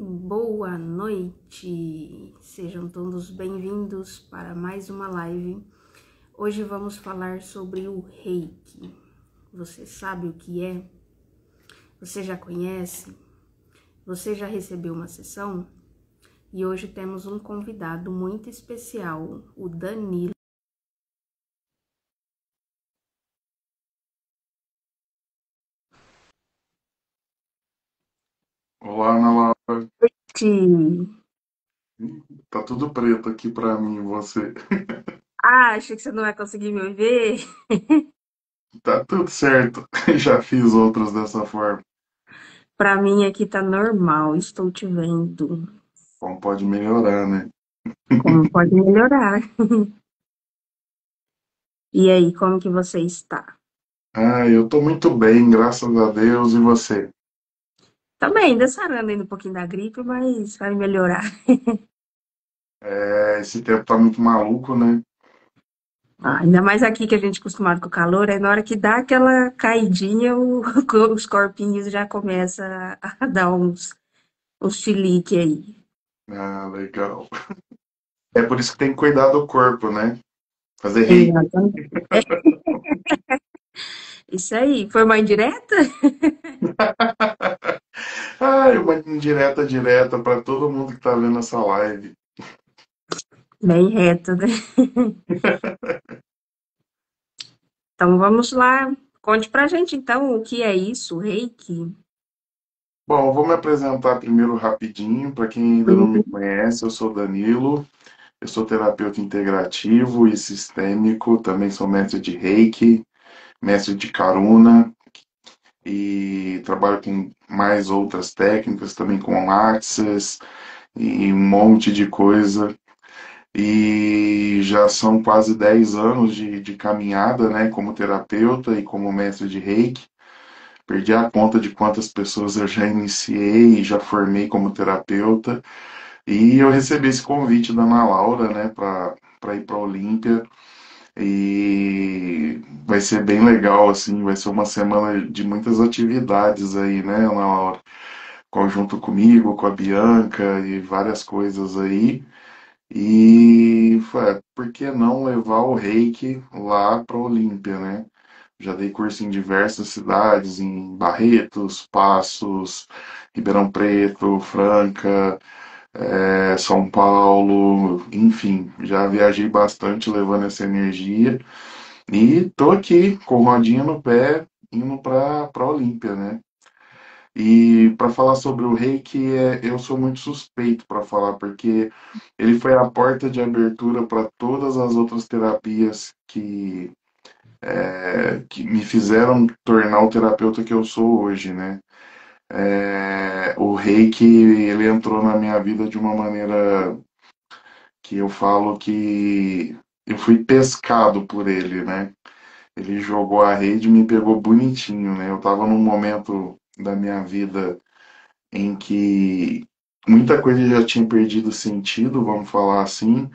Boa noite, sejam todos bem-vindos para mais uma live. Hoje vamos falar sobre o Reiki. Você sabe o que é? Você já conhece? Você já recebeu uma sessão? E hoje temos um convidado muito especial, o Danilo. Olá, Ana Laura. Sim. Tá tudo preto aqui pra mim, e você. Ah, achei que você não vai conseguir me ver. Tá tudo certo. Já fiz outras dessa forma. Para mim aqui tá normal, estou te vendo. Como pode melhorar, né? Como pode melhorar? E aí, como que você está? Eu tô muito bem, graças a Deus. E você? Também, ainda sarando ainda um pouquinho da gripe, mas vai melhorar. Esse tempo tá muito maluco, né? Ainda mais aqui que a gente é acostumado com o calor, aí na hora que dá aquela caidinha, os corpinhos já começam a dar uns chilique aí. Ah, legal. É por isso que tem que cuidar do corpo, né? Fazer reiki. Exatamente. Isso aí. Foi uma indireta? Uma indireta direta pra todo mundo que tá vendo essa live. Bem reto, né? Então vamos lá. Conte pra gente então o que é isso, Reiki. Bom, eu vou me apresentar primeiro rapidinho. Para quem ainda não me Uhum. conhece, eu sou Danilo. Eu sou terapeuta integrativo e sistêmico, também sou mestre de Reiki, mestre de Karuna e trabalho com mais outras técnicas, também com Access e um monte de coisa. E já são quase 10 anos de caminhada, né, como terapeuta e como mestre de Reiki. Perdi a conta de quantas pessoas eu já iniciei e já formei como terapeuta. E eu recebi esse convite da Ana Laura, né, para ir para a Olímpia. E vai ser bem legal, assim, vai ser uma semana de muitas atividades aí, né, Ana Laura? Conjunto comigo, com a Bianca e várias coisas aí. E por que não levar o Reiki lá para Olímpia, né? Já dei curso em diversas cidades, em Barretos, Passos, Ribeirão Preto, Franca, São Paulo, enfim, já viajei bastante levando essa energia e tô aqui com rodinha no pé, indo para Olímpia, né? E para falar sobre o Reiki, eu sou muito suspeito para falar, porque ele foi a porta de abertura para todas as outras terapias que me fizeram tornar o terapeuta que eu sou hoje, né? O Reiki, ele entrou na minha vida de uma maneira que eu falo que eu fui pescado por ele, né? Ele jogou a rede e me pegou bonitinho, né? Eu estava num momento da minha vida em que muita coisa já tinha perdido sentido, vamos falar assim.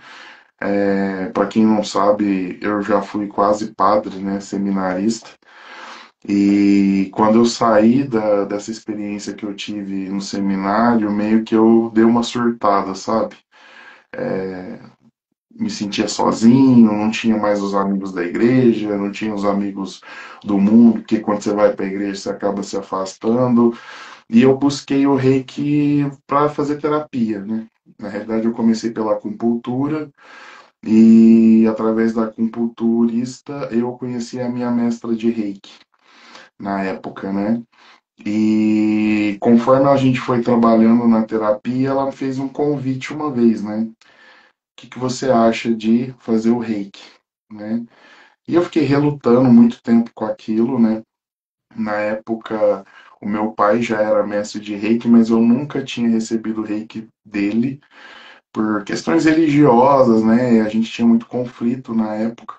Para quem não sabe, eu já fui quase padre, né? Seminarista. E quando eu saí dessa experiência que eu tive no seminário, meio que eu dei uma surtada, sabe? Me sentia sozinho, não tinha mais os amigos da igreja, não tinha os amigos do mundo, porque quando você vai para a igreja você acaba se afastando. E eu busquei o Reiki para fazer terapia, né? Na realidade, eu comecei pela acupuntura e através da acupunturista eu conheci a minha mestra de Reiki na época, né? E conforme a gente foi trabalhando na terapia, ela fez um convite uma vez, né? O que você acha de fazer o Reiki, né? E eu fiquei relutando muito tempo com aquilo, né? Na época, o meu pai já era mestre de Reiki, mas eu nunca tinha recebido Reiki dele por questões religiosas, né? A gente tinha muito conflito na época.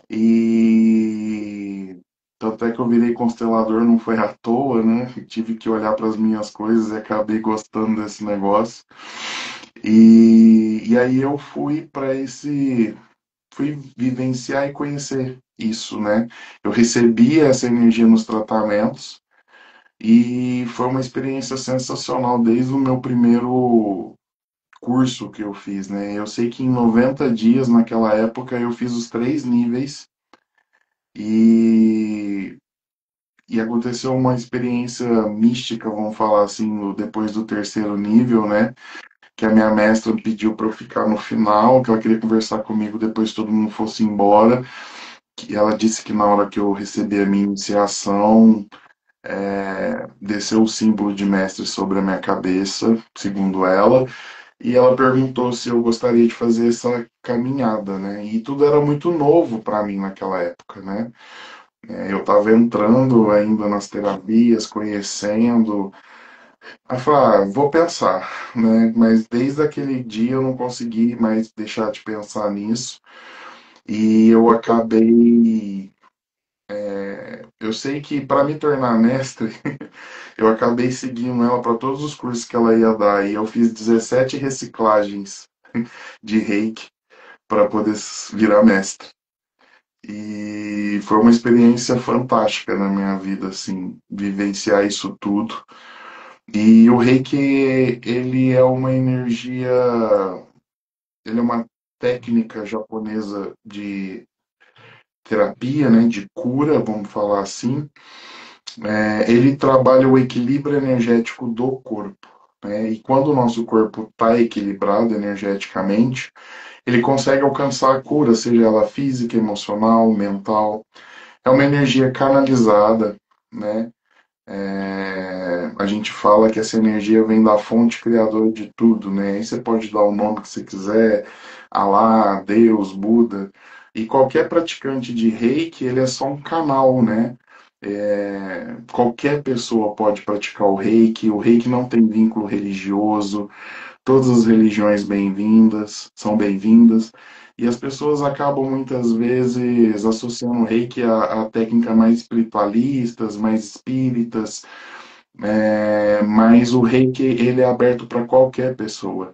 E tanto é que eu virei constelador, não foi à toa, né? Tive que olhar para as minhas coisas e acabei gostando desse negócio. E aí eu fui vivenciar e conhecer isso, né? Eu recebia essa energia nos tratamentos E foi uma experiência sensacional desde o meu primeiro curso que eu fiz, né? Eu sei que em 90 dias, naquela época, eu fiz os 3 níveis e, e aconteceu uma experiência mística, vamos falar assim, depois do terceiro nível, né? Que a minha mestra pediu para eu ficar no final, que ela queria conversar comigo depois que todo mundo fosse embora. Que ela disse que na hora que eu recebi a minha iniciação, desceu o símbolo de mestre sobre a minha cabeça, segundo ela, e ela perguntou se eu gostaria de fazer essa caminhada, né? E tudo era muito novo para mim naquela época, né? Eu estava entrando ainda nas terapias, conhecendo. Aí eu falei, vou pensar, né? Mas desde aquele dia eu não consegui mais deixar de pensar nisso. E eu acabei. Eu sei que para me tornar mestre, eu acabei seguindo ela para todos os cursos que ela ia dar. E eu fiz 17 reciclagens de reiki para poder virar mestre. E foi uma experiência fantástica na minha vida, assim, vivenciar isso tudo. E o reiki, ele é uma energia, ele é uma técnica japonesa de terapia, né, de cura, vamos falar assim. Ele trabalha o equilíbrio energético do corpo, né? E quando o nosso corpo está equilibrado energeticamente, ele consegue alcançar a cura, seja ela física, emocional, mental. É uma energia canalizada, né? A gente fala que essa energia vem da fonte criadora de tudo, né? Aí você pode dar o nome que você quiser, Alá, Deus, Buda, e qualquer praticante de Reiki, ele é só um canal, né? Qualquer pessoa pode praticar o Reiki não tem vínculo religioso, todas as religiões bem-vindas, são bem-vindas, e as pessoas acabam muitas vezes associando o Reiki a técnicas mais espiritualistas, mais espíritas, mas o Reiki ele é aberto para qualquer pessoa.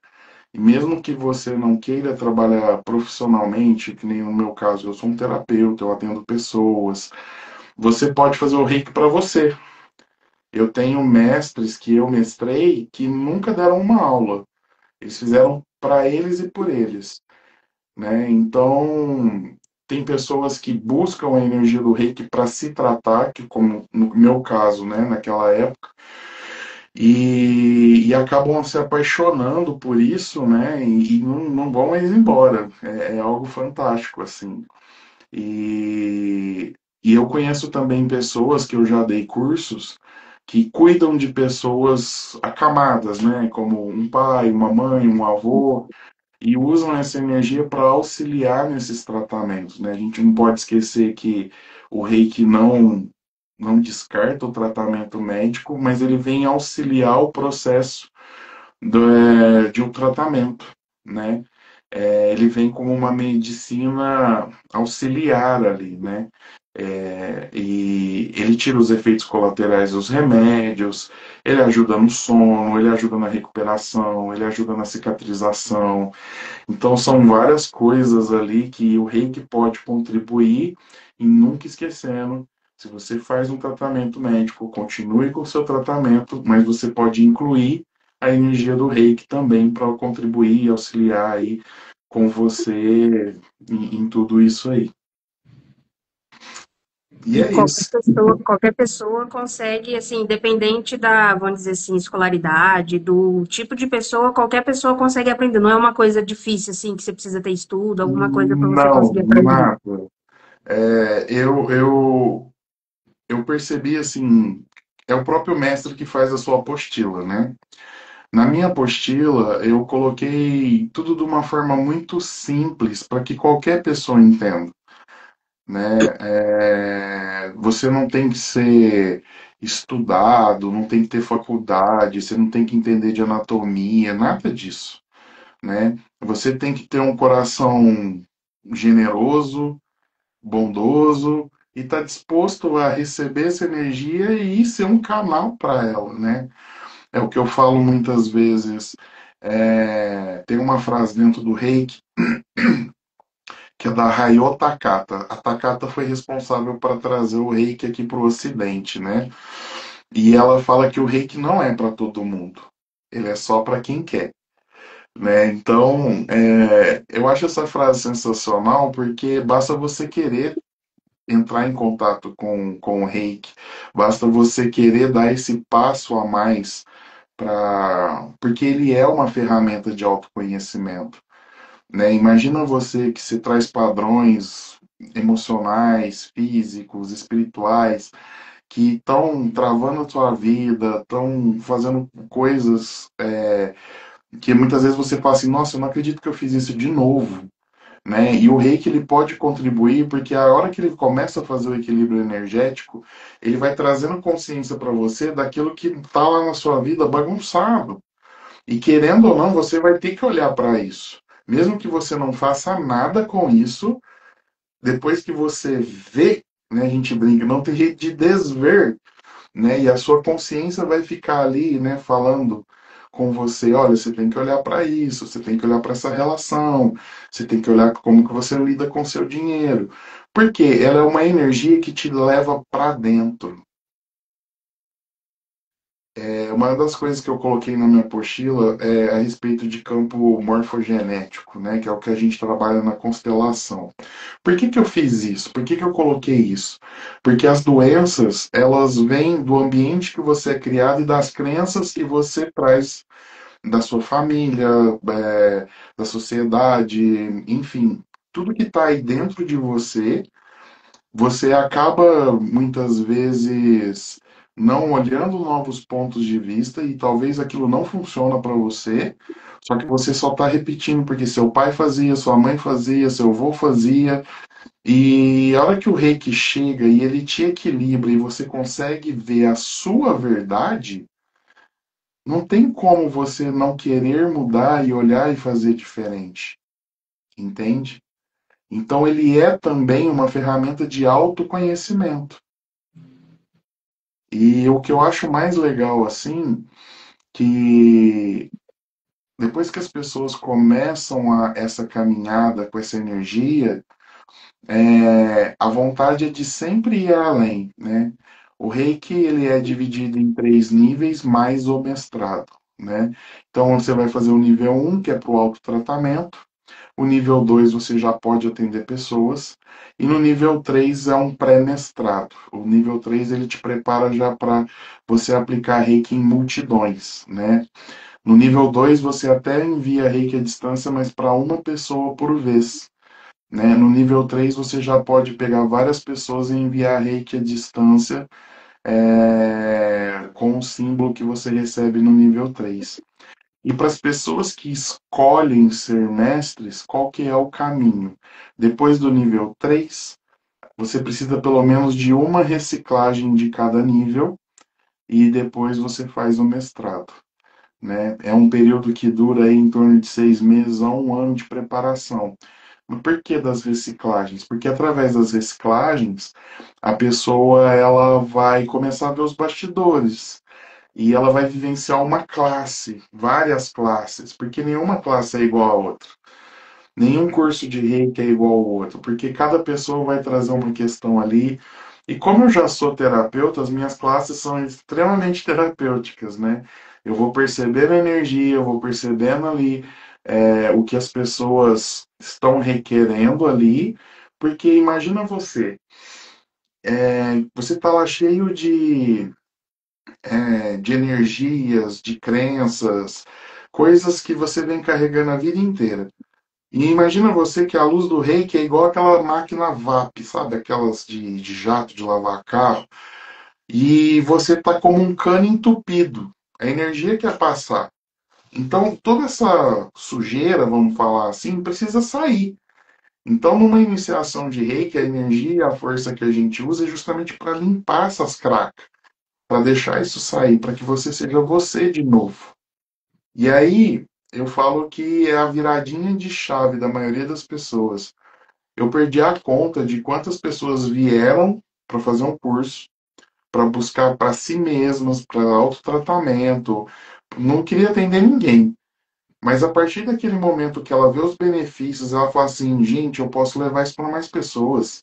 E mesmo que você não queira trabalhar profissionalmente, que nem no meu caso, eu sou um terapeuta, eu atendo pessoas, você pode fazer o Reiki para você. Eu tenho mestres que eu mestrei que nunca deram uma aula. Eles fizeram para eles e por eles, né? Então, tem pessoas que buscam a energia do reiki para se tratar, que como no meu caso, né, naquela época, e acabam se apaixonando por isso, né? E não vão mais embora. É algo fantástico, assim. E, e eu conheço também pessoas que eu já dei cursos que cuidam de pessoas acamadas, né? Como um pai, uma mãe, um avô, e usam essa energia para auxiliar nesses tratamentos, né? A gente não pode esquecer que o reiki não descarta o tratamento médico, mas ele vem auxiliar o processo de um tratamento, né? Ele vem como uma medicina auxiliar ali, né? E ele tira os efeitos colaterais dos remédios, ele ajuda no sono, ele ajuda na recuperação, ele ajuda na cicatrização. Então são várias coisas ali que o reiki pode contribuir e nunca esquecendo. Se você faz um tratamento médico, continue com o seu tratamento, mas você pode incluir a energia do reiki também para contribuir e auxiliar aí com você em tudo isso aí. E E é isso. qualquer pessoa consegue, assim, independente da, vamos dizer assim, escolaridade, do tipo de pessoa, qualquer pessoa consegue aprender. Não é uma coisa difícil, assim, que você precisa ter estudo, alguma coisa para você Não, conseguir aprender. nada. Eu percebi assim, é o próprio mestre que faz a sua apostila, né? Na minha apostila, eu coloquei tudo de uma forma muito simples para que qualquer pessoa entenda, né? Você não tem que ser estudado, não tem que ter faculdade, você não tem que entender de anatomia, nada disso, né? Você tem que ter um coração generoso, bondoso e estar disposto a receber essa energia e ser um canal para ela, né? É o que eu falo muitas vezes. Tem uma frase dentro do Reiki que é da Hayo Takata. A Takata foi responsável para trazer o Reiki aqui para o Ocidente, né? E ela fala que o reiki não é para todo mundo, ele é só para quem quer. Né? Então, eu acho essa frase sensacional porque basta você querer entrar em contato com o reiki, basta você querer dar esse passo a mais porque ele é uma ferramenta de autoconhecimento. Né? Imagina você que se traz padrões emocionais, físicos, espirituais, que estão travando a sua vida, estão fazendo coisas que muitas vezes você fala assim, nossa, eu não acredito que eu fiz isso de novo. Né? E o reiki ele pode contribuir porque a hora que ele começa a fazer o equilíbrio energético, ele vai trazendo consciência para você daquilo que está lá na sua vida bagunçado. E querendo ou não, você vai ter que olhar para isso. Mesmo que você não faça nada com isso, depois que você vê, né, a gente brinca, não tem jeito de desver, né? E a sua consciência vai ficar ali, né, falando com você, olha, você tem que olhar para isso, você tem que olhar para essa relação, você tem que olhar como que você lida com o seu dinheiro. Porque ela é uma energia que te leva para dentro. Uma das coisas que eu coloquei na minha apostila é a respeito de campo morfogenético, né, que é o que a gente trabalha na constelação. Por que que eu fiz isso? Por que que eu coloquei isso? Porque as doenças, elas vêm do ambiente que você é criado e das crenças que você traz da sua família, da sociedade, enfim, tudo que está aí dentro de você, você acaba muitas vezes não olhando novos pontos de vista e talvez aquilo não funciona para você, só que você só está repetindo porque seu pai fazia, sua mãe fazia, seu avô fazia, e a hora que o reiki chega e ele te equilibra e você consegue ver a sua verdade, não tem como você não querer mudar e olhar e fazer diferente, entende? Então ele é também uma ferramenta de autoconhecimento. E o que eu acho mais legal assim, que depois que as pessoas começam essa caminhada com essa energia, a vontade é de sempre ir além, né? O Reiki ele é dividido em três níveis mais o mestrado, né? Então você vai fazer o nível um que é para o autotratamento. O nível 2 você já pode atender pessoas. E no nível 3 é um pré-mestrado. O nível 3 ele te prepara já para você aplicar reiki em multidões, né? No nível 2 você até envia reiki à distância, mas para uma pessoa por vez. Né? No nível 3 você já pode pegar várias pessoas e enviar reiki à distância com o símbolo que você recebe no nível 3. E para as pessoas que escolhem ser mestres, qual que é o caminho? Depois do nível 3, você precisa pelo menos de uma reciclagem de cada nível e depois você faz o mestrado. Né? É um período que dura aí em torno de 6 meses a um ano de preparação. Mas por que das reciclagens? Porque através das reciclagens, a pessoa ela vai começar a ver os bastidores. E ela vai vivenciar uma classe, várias classes, porque nenhuma classe é igual a outra. Nenhum curso de reiki é igual ao outro, porque cada pessoa vai trazer uma questão ali. E como eu já sou terapeuta, as minhas classes são extremamente terapêuticas, né? Eu vou percebendo a energia, eu vou percebendo ali o que as pessoas estão requerendo ali, porque imagina você, você tá lá cheio de energias, de crenças, coisas que você vem carregando a vida inteira. E imagina você que a luz do reiki é igual aquela máquina VAP, sabe? Aquelas de jato de lavar carro. E você tá como um cano entupido. A energia quer passar. Então, toda essa sujeira, vamos falar assim, precisa sair. Então, numa iniciação de reiki, a energia e a força que a gente usa é justamente para limpar essas cracas, para deixar isso sair, para que você seja você de novo. E aí, eu falo que é a viradinha de chave da maioria das pessoas. Eu perdi a conta de quantas pessoas vieram para fazer um curso, para buscar para si mesmas, para autotratamento. Não queria atender ninguém. Mas a partir daquele momento que ela vê os benefícios, ela fala assim: gente, eu posso levar isso para mais pessoas.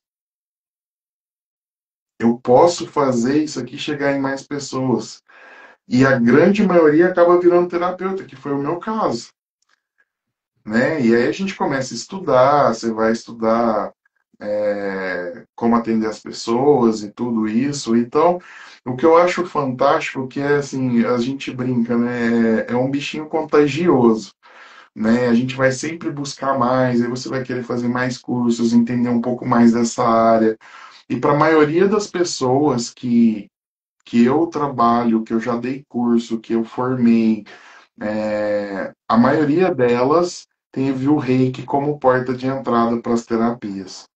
eu posso fazer isso aqui chegar em mais pessoas. E a grande maioria acaba virando terapeuta, que foi o meu caso, né? E aí a gente começa a estudar, você vai estudar como atender as pessoas e tudo isso. Então, o que eu acho fantástico que é assim, a gente brinca, né? É um bichinho contagioso, né? A gente vai sempre buscar mais, aí você vai querer fazer mais cursos, entender um pouco mais dessa área. E para a maioria das pessoas que eu trabalho, que eu já dei curso, que eu formei, a maioria delas teve o Reiki como porta de entrada para as terapias.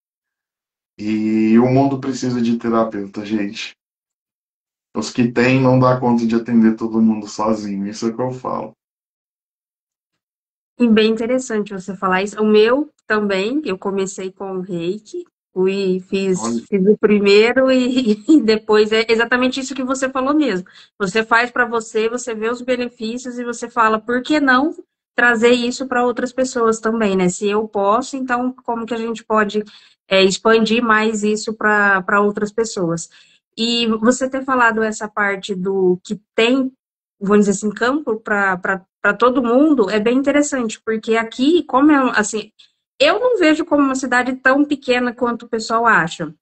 E o mundo precisa de terapeuta, gente. Os que têm não dá conta de atender todo mundo sozinho, isso é o que eu falo. E bem interessante você falar isso. O meu também, eu comecei com o Reiki, Olha, fiz o primeiro e depois é exatamente isso que você falou mesmo. Você faz para você, você vê os benefícios e você fala, por que não trazer isso para outras pessoas também, né? Se eu posso, então como que a gente pode expandir mais isso para outras pessoas? E você ter falado essa parte do que tem, vamos dizer assim, campo para todo mundo é bem interessante, porque aqui, como é, assim, eu não vejo como uma cidade tão pequena quanto o pessoal acha.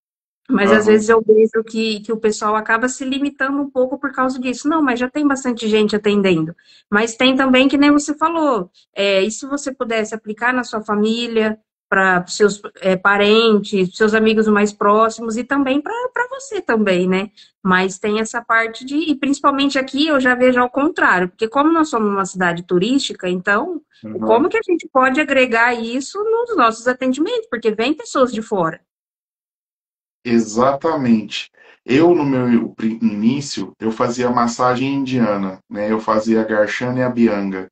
Mas às aham, vezes eu vejo que o pessoal acaba se limitando um pouco por causa disso. Não, mas já tem bastante gente atendendo. Mas tem também, que nem você falou, e se você pudesse aplicar na sua família, para seus parentes, seus amigos mais próximos e também para você também, né? Mas tem essa parte de, e principalmente aqui eu já vejo ao contrário, porque como nós somos uma cidade turística, então, como aham. que a gente pode agregar isso nos nossos atendimentos? Porque vem pessoas de fora. Exatamente. Eu, no meu início, eu fazia massagem indiana, né? Eu fazia a Garshana e a Bianga.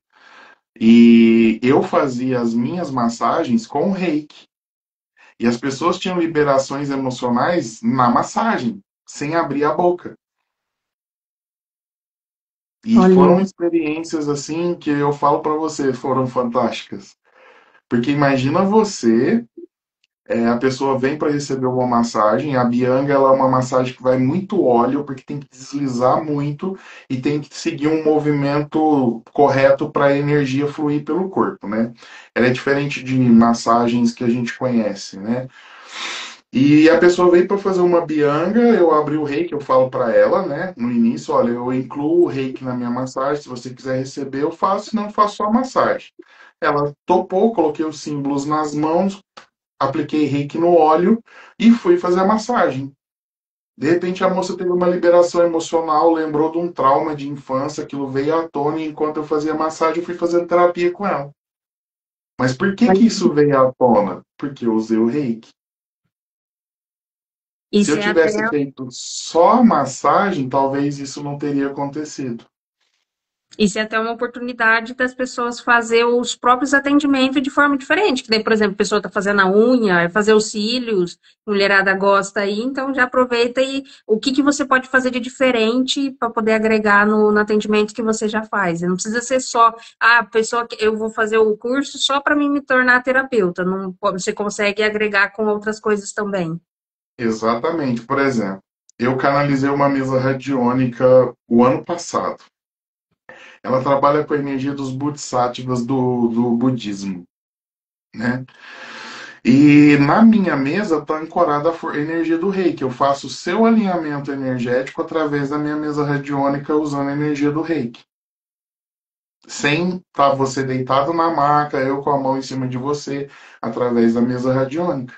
E eu fazia as minhas massagens com reiki. E as pessoas tinham liberações emocionais na massagem, sem abrir a boca. E foram Olha. experiências assim que eu falo para você, foram fantásticas. Porque imagina você, a pessoa vem para receber uma massagem, a Bianga ela é uma massagem que vai muito óleo, porque tem que deslizar muito e tem que seguir um movimento correto para a energia fluir pelo corpo, né? Ela é diferente de massagens que a gente conhece, né? E a pessoa veio para fazer uma bianga, eu abri o reiki, eu falo para ela, né, no início, olha, eu incluo o reiki na minha massagem, se você quiser receber, eu faço, se não faço só a massagem. Ela topou, coloquei os símbolos nas mãos, apliquei reiki no óleo e fui fazer a massagem. De repente a moça teve uma liberação emocional, lembrou de um trauma de infância, aquilo veio à tona e enquanto eu fazia massagem, eu fui fazendo terapia com ela. Mas por que que isso veio à tona? Porque eu usei o reiki. Se Isso eu é até tivesse feito só a massagem, talvez isso não teria acontecido. Isso é até uma oportunidade das pessoas fazer os próprios atendimentos de forma diferente. Que daí, por exemplo, a pessoa está fazendo a unha, fazer os cílios, mulherada gosta aí, então já aproveita e o que que você pode fazer de diferente para poder agregar no atendimento que você já faz. Não precisa ser só, a pessoa que eu vou fazer o curso só para mim me tornar terapeuta. Não, você consegue agregar com outras coisas também. Exatamente. Por exemplo, eu canalizei uma mesa radiônica o ano passado. Ela trabalha com a energia dos bodhisattvas do budismo, né? E na minha mesa está ancorada a energia do reiki. Eu faço o seu alinhamento energético através da minha mesa radiônica usando a energia do reiki. Sem estar você deitado na maca, eu com a mão em cima de você, através da mesa radiônica.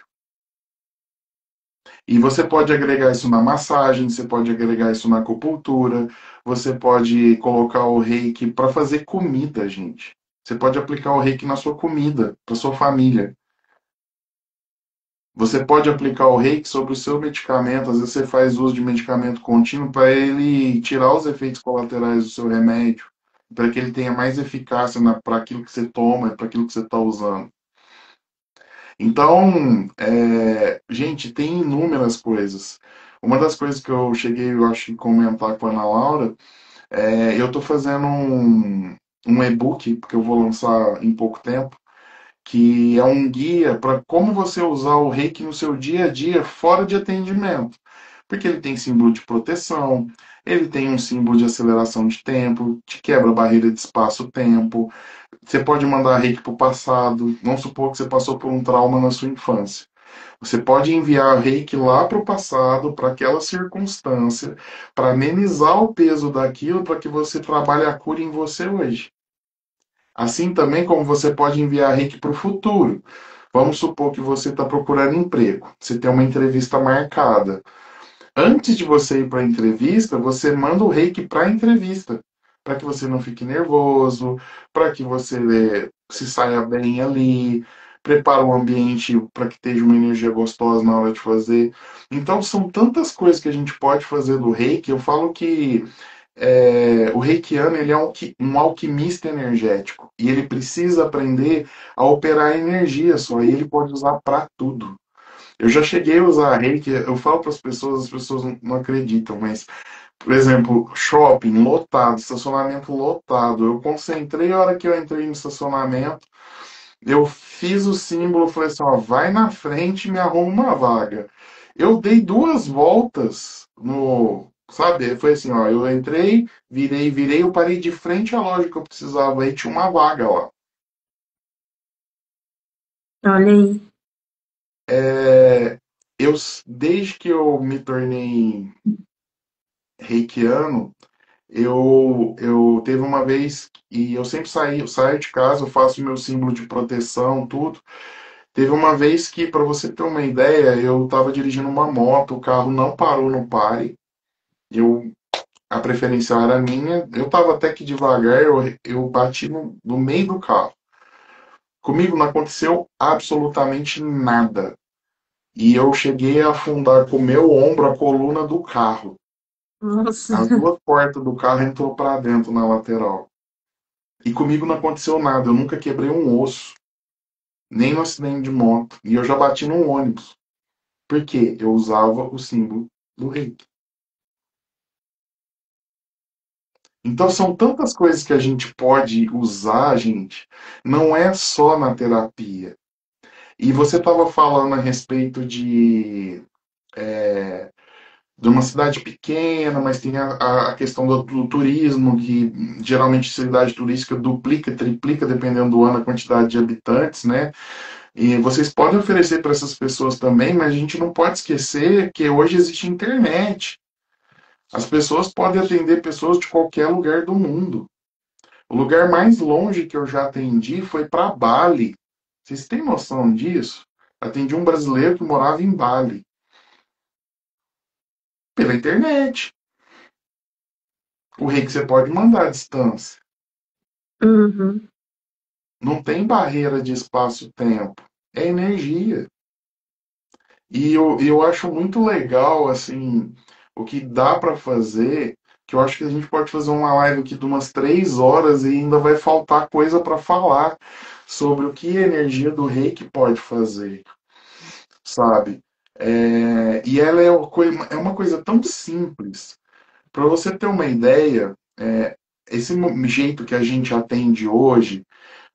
E você pode agregar isso na massagem, você pode agregar isso na acupuntura, você pode colocar o reiki para fazer comida, gente. Você pode aplicar o reiki na sua comida, para sua família. Você pode aplicar o reiki sobre o seu medicamento. Às vezes você faz uso de medicamento contínuo para ele tirar os efeitos colaterais do seu remédio, para que ele tenha mais eficácia para aquilo que você toma, para aquilo que você está usando. Então, gente, tem inúmeras coisas. Uma das coisas que eu cheguei, eu acho, a comentar com a Ana Laura, eu estou fazendo um e-book, porque eu vou lançar em pouco tempo, que é um guia para como você usar o Reiki no seu dia a dia, fora de atendimento. Porque ele tem símbolo de proteção, ele tem um símbolo de aceleração de tempo, te quebra a barreira de espaço-tempo. Você pode mandar reiki para o passado. Vamos supor que você passou por um trauma na sua infância. Você pode enviar reiki lá para o passado, para aquela circunstância, para amenizar o peso daquilo, para que você trabalhe a cura em você hoje. Assim também como você pode enviar reiki para o futuro. Vamos supor que você está procurando emprego. Você tem uma entrevista marcada. Antes de você ir para a entrevista, você manda o reiki para a entrevista, para que você não fique nervoso, para que você se saia bem ali, prepara o ambiente para que esteja uma energia gostosa na hora de fazer. Então, são tantas coisas que a gente pode fazer do reiki. Eu falo que o reikiano ele é um alquimista energético e ele precisa aprender a operar a energia só, e ele pode usar para tudo. Eu já cheguei a usar reiki, eu falo para as pessoas não acreditam, mas, por exemplo, shopping lotado, estacionamento lotado. Eu concentrei a hora que eu entrei no estacionamento, eu fiz o símbolo, falei assim, ó, vai na frente e me arruma uma vaga. Eu dei duas voltas no, sabe? Foi assim, ó, eu entrei, virei, eu parei de frente à loja que eu precisava, aí tinha uma vaga lá. Olha aí. É, desde que eu me tornei reikiano, eu teve uma vez e eu sempre saio de casa, eu faço meu símbolo de proteção, tudo. Teve uma vez que, para você ter uma ideia, eu estava dirigindo uma moto, o carro não parou no pare, eu, a preferencial era minha, eu estava até que devagar, eu bati no meio do carro. Comigo não aconteceu absolutamente nada. E eu cheguei a afundar com o meu ombro a coluna do carro. Nossa. As duas portas do carro entrou para dentro na lateral. E comigo não aconteceu nada, eu nunca quebrei um osso, nem no acidente de moto. E eu já bati num ônibus. Por quê? Eu usava o símbolo do reiki. Então são tantas coisas que a gente pode usar, gente. Não é só na terapia. E você estava falando a respeito de uma cidade pequena, mas tem a questão do turismo, que geralmente cidade turística duplica, triplica, dependendo do ano, a quantidade de habitantes, né? E vocês podem oferecer para essas pessoas também, mas a gente não pode esquecer que hoje existe internet. As pessoas podem atender pessoas de qualquer lugar do mundo. O lugar mais longe que eu já atendi foi para Bali. Vocês têm noção disso? Atendi um brasileiro que morava em Bali. Pela internet. O rei que você pode mandar à distância. Uhum. Não tem barreira de espaço-tempo. É energia. E eu acho muito legal, assim, o que dá para fazer, que eu acho que a gente pode fazer uma live aqui de umas 3 horas e ainda vai faltar coisa para falar sobre o que a energia do reiki pode fazer, sabe? E ela é uma coisa tão simples. Para você ter uma ideia, esse jeito que a gente atende hoje,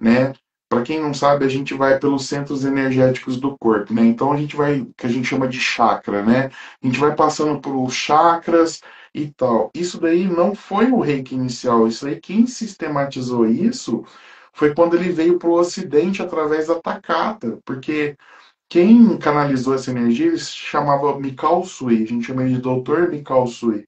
né? Para quem não sabe, a gente vai pelos centros energéticos do corpo, né? Então a gente vai, que a gente chama de chakra, né? A gente vai passando por os chakras e tal. Isso daí não foi o reiki inicial, isso aí quem sistematizou isso foi quando ele veio para o Ocidente através da Takata, porque quem canalizou essa energia ele se chamava Mikao Sui, a gente chama ele de Dr. Mikao Sui.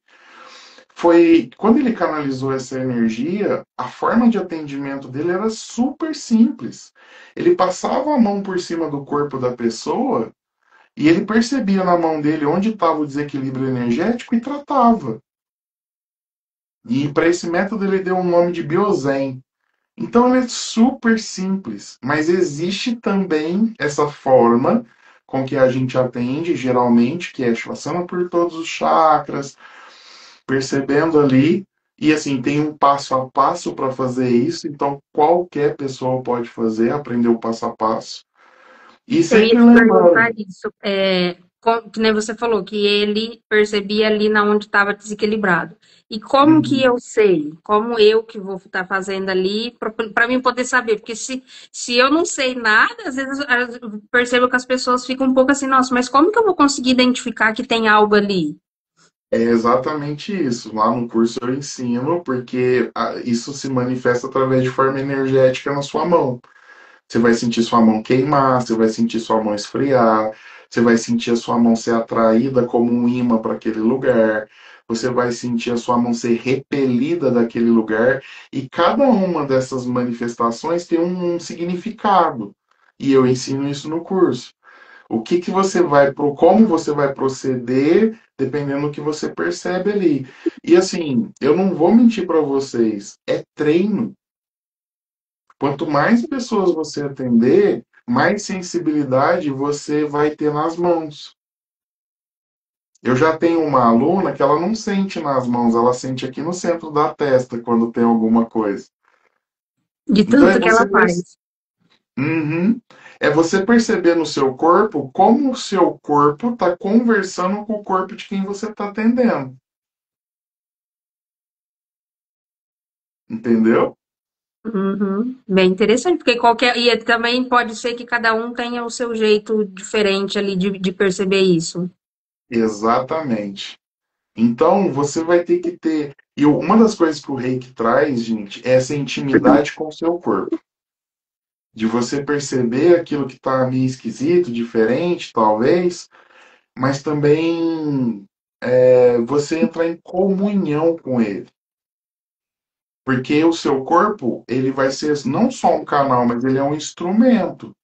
Foi quando ele canalizou essa energia, a forma de atendimento dele era super simples. Ele passava a mão por cima do corpo da pessoa e ele percebia na mão dele onde estava o desequilíbrio energético e tratava. E para esse método ele deu o nome de Biozen. Então ele é super simples, mas existe também essa forma com que a gente atende, geralmente, que é passando por todos os chakras, percebendo ali. E assim, tem um passo a passo para fazer isso, então qualquer pessoa pode fazer, aprender o passo a passo. E Eu ia sempre te perguntar lembrando. isso. Que nem você falou, que ele percebia ali na onde estava desequilibrado. E como que Uhum. eu sei? Como eu que vou estar fazendo ali para mim poder saber? Porque se eu não sei nada, às vezes eu percebo que as pessoas ficam um pouco assim, nossa, mas como que eu vou conseguir identificar que tem algo ali? É exatamente isso. Lá no curso eu ensino, porque isso se manifesta através de forma energética na sua mão. Você vai sentir sua mão queimar, você vai sentir sua mão esfriar, você vai sentir a sua mão ser atraída como um imã para aquele lugar, você vai sentir a sua mão ser repelida daquele lugar, e cada uma dessas manifestações tem um significado. E eu ensino isso no curso. O que que você vai pro, como você vai proceder, dependendo do que você percebe ali. E assim, eu não vou mentir para vocês, é treino. Quanto mais pessoas você atender, mais sensibilidade você vai ter nas mãos. Eu já tenho uma aluna que ela não sente nas mãos, ela sente aqui no centro da testa quando tem alguma coisa. De Então é tanto que ela você, faz. uhum. É você perceber no seu corpo como o seu corpo está conversando com o corpo de quem você está atendendo. Entendeu? Uhum. Bem interessante, porque qualquer. E também pode ser que cada um tenha o seu jeito diferente ali de perceber isso. Exatamente. Então, você vai ter que ter. E uma das coisas que o reiki traz, gente, é essa intimidade com o seu corpo. De você perceber aquilo que está meio esquisito, diferente, talvez, mas também você entrar em comunhão com ele. Porque o seu corpo, ele vai ser não só um canal, mas ele é um instrumento.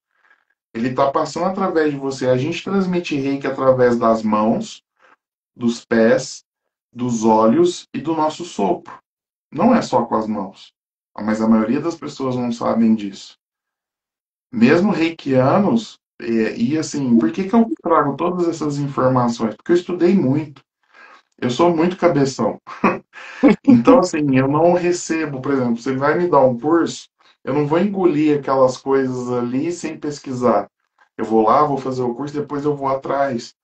Ele está passando através de você. A gente transmite reiki através das mãos, dos pés, dos olhos e do nosso sopro. Não é só com as mãos. Mas a maioria das pessoas não sabem disso. Mesmo reikianos, e assim, por que que eu trago todas essas informações? Porque eu estudei muito. Eu sou muito cabeção. Então, assim, eu não recebo, por exemplo, você vai me dar um curso, eu não vou engolir aquelas coisas ali sem pesquisar. Eu vou lá, vou fazer o curso, depois eu vou atrás,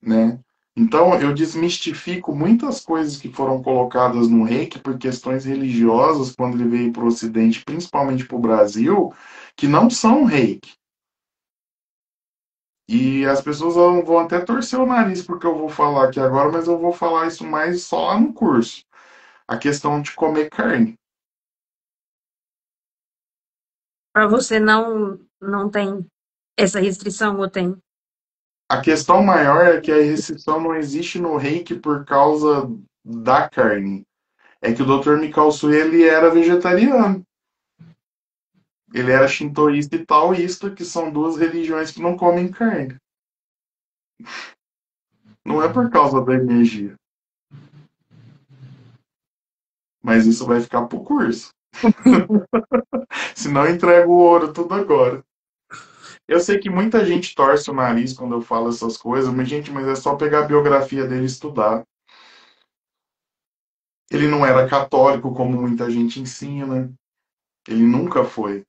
né? Então, eu desmistifico muitas coisas que foram colocadas no Reiki por questões religiosas, quando ele veio para o Ocidente, principalmente para o Brasil, que não são Reiki. E as pessoas vão até torcer o nariz porque eu vou falar aqui agora, mas eu vou falar isso mais só lá no curso. A questão de comer carne. Para você não tem essa restrição ou tem? A questão maior é que a restrição não existe no Reiki por causa da carne. É que o Dr. Mikao Sui, ele era vegetariano. Ele era shintoísta e taoísta, que são duas religiões que não comem carne. Não é por causa da energia. Mas isso vai ficar pro curso. Senão eu entrego o ouro tudo agora. Eu sei que muita gente torce o nariz quando eu falo essas coisas, mas, gente, mas é só pegar a biografia dele e estudar. Ele não era católico, como muita gente ensina. Ele nunca foi.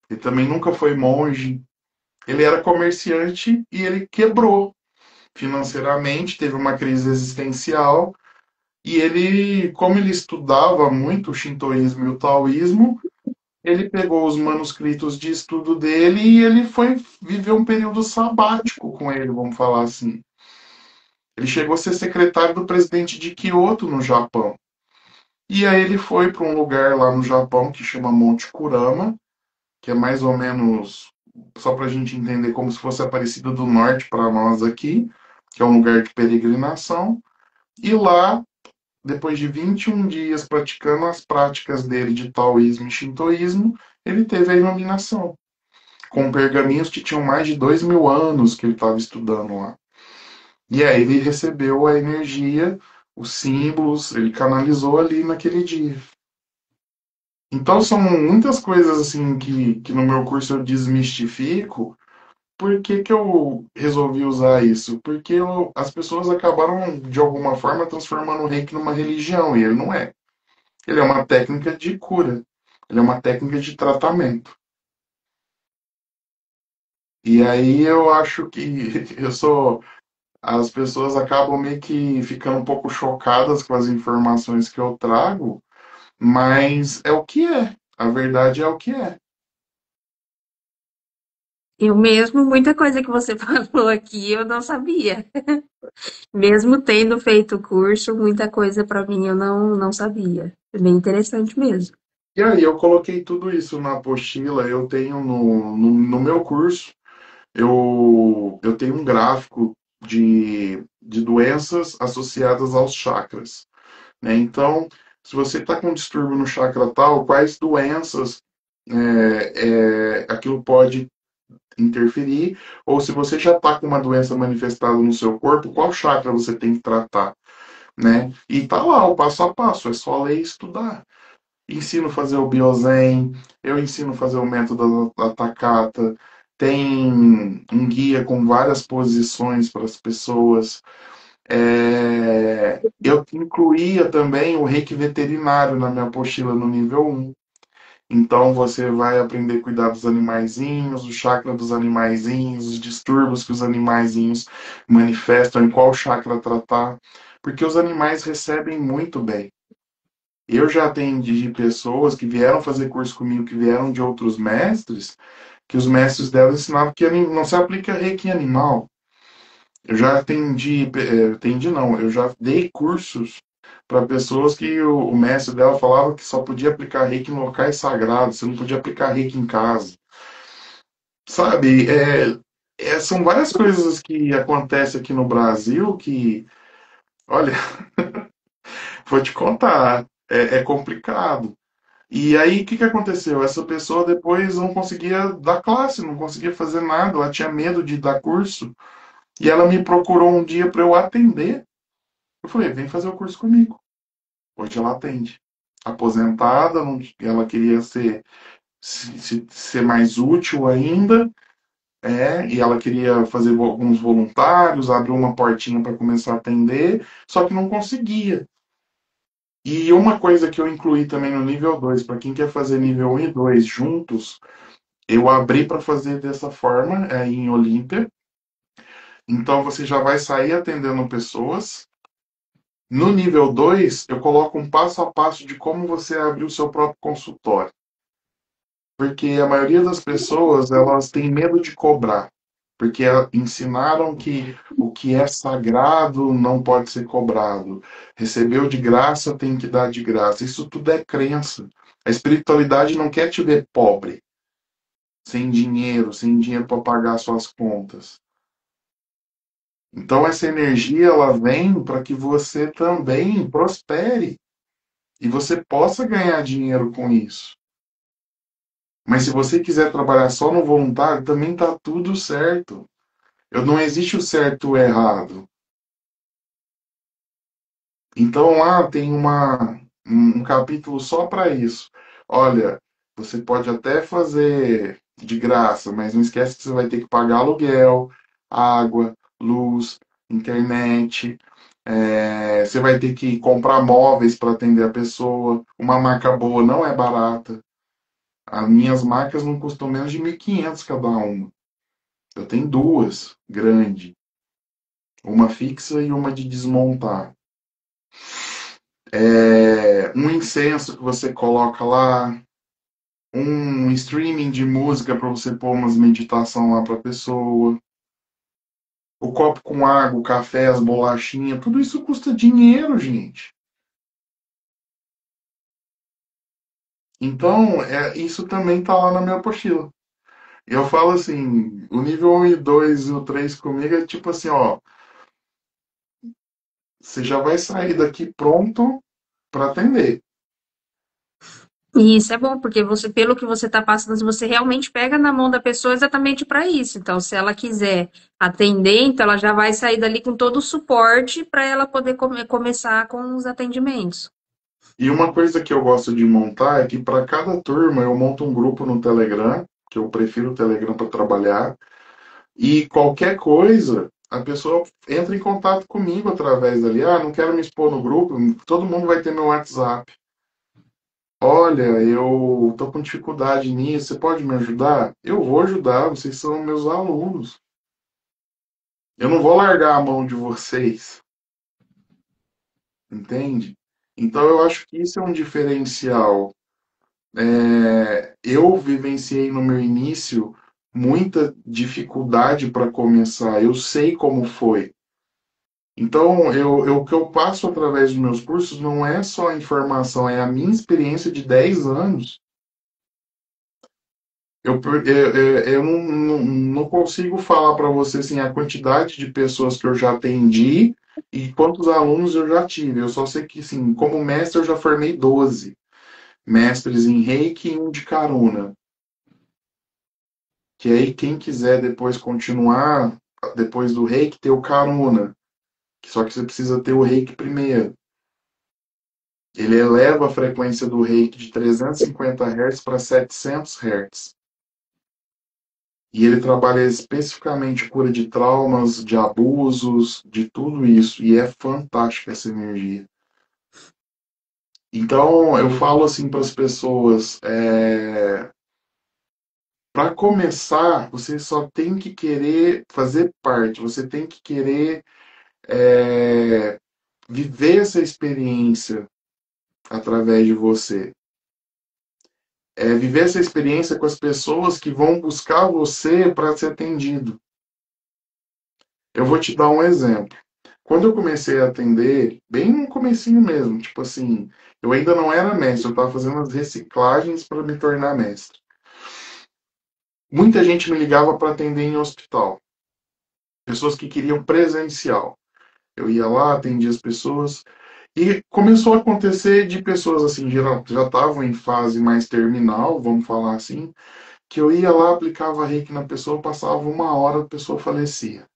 Ele também nunca foi monge. Ele era comerciante e ele quebrou financeiramente, teve uma crise existencial. E ele, como ele estudava muito o shintoísmo e o taoísmo, ele pegou os manuscritos de estudo dele e ele foi viver um período sabático com ele, vamos falar assim. Ele chegou a ser secretário do presidente de Kyoto, no Japão. E aí ele foi para um lugar lá no Japão que chama Monte Kurama, que é mais ou menos, só para a gente entender, como se fosse a Aparecida do Norte para nós aqui, que é um lugar de peregrinação. E lá, depois de 21 dias praticando as práticas dele de taoísmo e shintoísmo, ele teve a iluminação, com pergaminhos que tinham mais de 2.000 anos que ele estava estudando lá. E aí ele recebeu a energia, os símbolos, ele canalizou ali naquele dia. Então são muitas coisas assim que no meu curso eu desmistifico. Por que que eu resolvi usar isso? Porque as pessoas acabaram, de alguma forma, transformando o reiki numa religião, e ele não é. Ele é uma técnica de cura. Ele é uma técnica de tratamento. E aí eu acho que eu sou. As pessoas acabam meio que ficando um pouco chocadas com as informações que eu trago, mas é o que é. A verdade é o que é. Eu mesmo, muita coisa que você falou aqui, eu não sabia. Mesmo tendo feito o curso, muita coisa para mim eu não sabia. É bem interessante mesmo. E aí eu coloquei tudo isso na apostila, eu tenho no meu curso, eu tenho um gráfico de doenças associadas aos chakras, né? Então, se você está com distúrbio no chakra tal, quais doenças aquilo pode interferir, ou se você já está com uma doença manifestada no seu corpo, qual chakra você tem que tratar, né? E tá lá o passo a passo, é só ler e estudar. Ensino a fazer o Biozen, eu ensino a fazer o método da Takata, tem um guia com várias posições para as pessoas. Eu incluía também o reiki veterinário na minha apostila no nível 1. Então você vai aprender a cuidar dos animaizinhos, o chakra dos animaizinhos, os distúrbios que os animaizinhos manifestam, em qual chakra tratar, porque os animais recebem muito bem. Eu já atendi pessoas que vieram fazer curso comigo, que vieram de outros mestres, que os mestres delas ensinavam que não se aplica reiki em animal. Eu já atendi não, eu já dei cursos para pessoas que o mestre dela falava que só podia aplicar reiki em locais sagrados, você não podia aplicar reiki em casa. Sabe, são várias coisas que acontecem aqui no Brasil que, olha, vou te contar, é complicado. E aí, o que que aconteceu? Essa pessoa depois não conseguia dar classe, não conseguia fazer nada, ela tinha medo de dar curso. E ela me procurou um dia para eu atender. Eu falei, vem fazer o curso comigo. Hoje ela atende. Aposentada, ela queria ser mais útil ainda, e ela queria fazer alguns voluntários, abriu uma portinha para começar a atender, só que não conseguia. E uma coisa que eu incluí também no nível 2 para quem quer fazer nível 1 e 2 juntos, eu abri para fazer dessa forma, em Olímpia. Então você já vai sair atendendo pessoas. No nível 2 eu coloco um passo a passo de como você abrir o seu próprio consultório. Porque a maioria das pessoas, elas têm medo de cobrar. Porque ensinaram que o que é sagrado não pode ser cobrado. Recebeu de graça, tem que dar de graça. Isso tudo é crença. A espiritualidade não quer te ver pobre, sem dinheiro para pagar suas contas. Então essa energia ela vem para que você também prospere e você possa ganhar dinheiro com isso. Mas se você quiser trabalhar só no voluntário, também tá tudo certo. Não existe o certo ou o errado. Então lá tem um capítulo só para isso. Olha, você pode até fazer de graça, mas não esquece que você vai ter que pagar aluguel, água, luz, internet. Você vai ter que comprar móveis para atender a pessoa. Uma marca boa não é barata. As minhas marcas não custam menos de 1.500 cada uma. Eu tenho duas, grande. Uma fixa e uma de desmontar. Um incenso que você coloca lá, um streaming de música para você pôr umas meditação lá para a pessoa, o copo com água, o café, as bolachinhas, tudo isso custa dinheiro, gente. Então, isso também tá lá na minha apostila. Eu falo assim, o nível 1 e 2 e o 3 comigo é tipo assim, ó, você já vai sair daqui pronto para atender. E isso é bom, porque você, pelo que você está passando, você realmente pega na mão da pessoa exatamente para isso. Então, se ela quiser atender, então ela já vai sair dali com todo o suporte para ela poder começar com os atendimentos. E uma coisa que eu gosto de montar é que para cada turma eu monto um grupo no Telegram, que eu prefiro o Telegram para trabalhar, e qualquer coisa, a pessoa entra em contato comigo através dali. Ah, não quero me expor no grupo, todo mundo vai ter meu WhatsApp. Olha, eu tô com dificuldade nisso, você pode me ajudar? Eu vou ajudar, vocês são meus alunos. Eu não vou largar a mão de vocês, entende? Então eu acho que isso é um diferencial. Eu vivenciei no meu início muita dificuldade para começar. Eu sei como foi. Então, o que eu passo através dos meus cursos não é só a informação, é a minha experiência de 10 anos. Eu não consigo falar para você assim, a quantidade de pessoas que eu já atendi e quantos alunos eu já tive. Eu só sei que, assim, como mestre, eu já formei 12 mestres em Reiki e um de Karuna. Que aí, quem quiser depois continuar, depois do Reiki, ter o Karuna. Só que você precisa ter o Reiki primeiro. Ele eleva a frequência do Reiki de 350 Hz para 700 Hz. E ele trabalha especificamente cura de traumas, de abusos, de tudo isso. E é fantástica essa energia. Então, eu falo assim para as pessoas: para começar, você só tem que querer fazer parte, você tem que querer é, viver essa experiência através de você. Viver essa experiência com as pessoas que vão buscar você para ser atendido. Eu vou te dar um exemplo. Quando eu comecei a atender, bem no comecinho mesmo, tipo assim, eu ainda não era mestre, eu estava fazendo as reciclagens para me tornar mestre. Muita gente me ligava para atender em hospital. Pessoas que queriam presencial. Eu ia lá, atendia as pessoas. E começou a acontecer de pessoas assim, geral, já estavam em fase mais terminal, vamos falar assim, que eu ia lá, aplicava reiki na pessoa, passava uma hora, a pessoa falecia.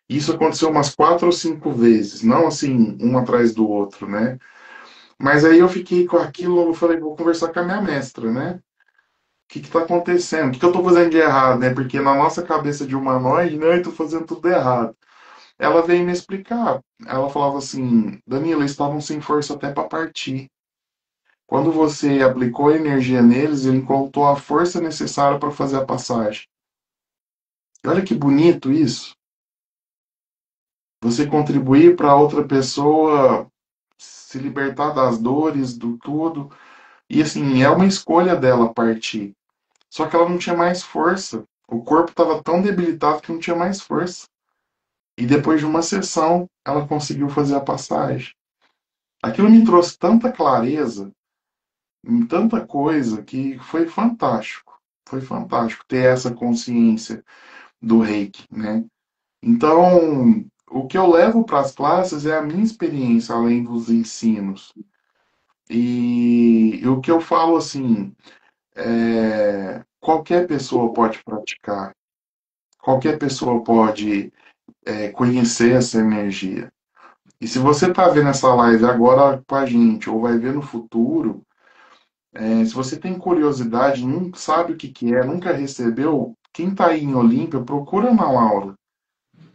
Isso aconteceu umas 4 ou 5 vezes, não assim, um atrás do outro, né? Mas aí eu fiquei com aquilo, eu falei, vou conversar com a minha mestra, né? O que está acontecendo? O que eu estou fazendo de errado, né? Porque na nossa cabeça de humanoide, né, eu estou fazendo tudo errado. Ela veio me explicar. Ela falava assim, Danilo, eles estavam sem força até para partir. Quando você aplicou energia neles, ele encontrou a força necessária para fazer a passagem. E olha que bonito isso. Você contribuir para outra pessoa se libertar das dores, do tudo. E assim, é uma escolha dela partir. Só que ela não tinha mais força. O corpo estava tão debilitado que não tinha mais força. E depois de uma sessão, ela conseguiu fazer a passagem. Aquilo me trouxe tanta clareza em tanta coisa que foi fantástico. Foi fantástico ter essa consciência do reiki, né? Então, o que eu levo para as classes é a minha experiência, além dos ensinos. E o que eu falo assim, qualquer pessoa pode praticar, qualquer pessoa pode conhecer essa energia. E se você está vendo essa live agora com a gente, ou vai ver no futuro, se você tem curiosidade, não sabe o que, que é, nunca recebeu, quem está aí em Olímpia, procura na Laura.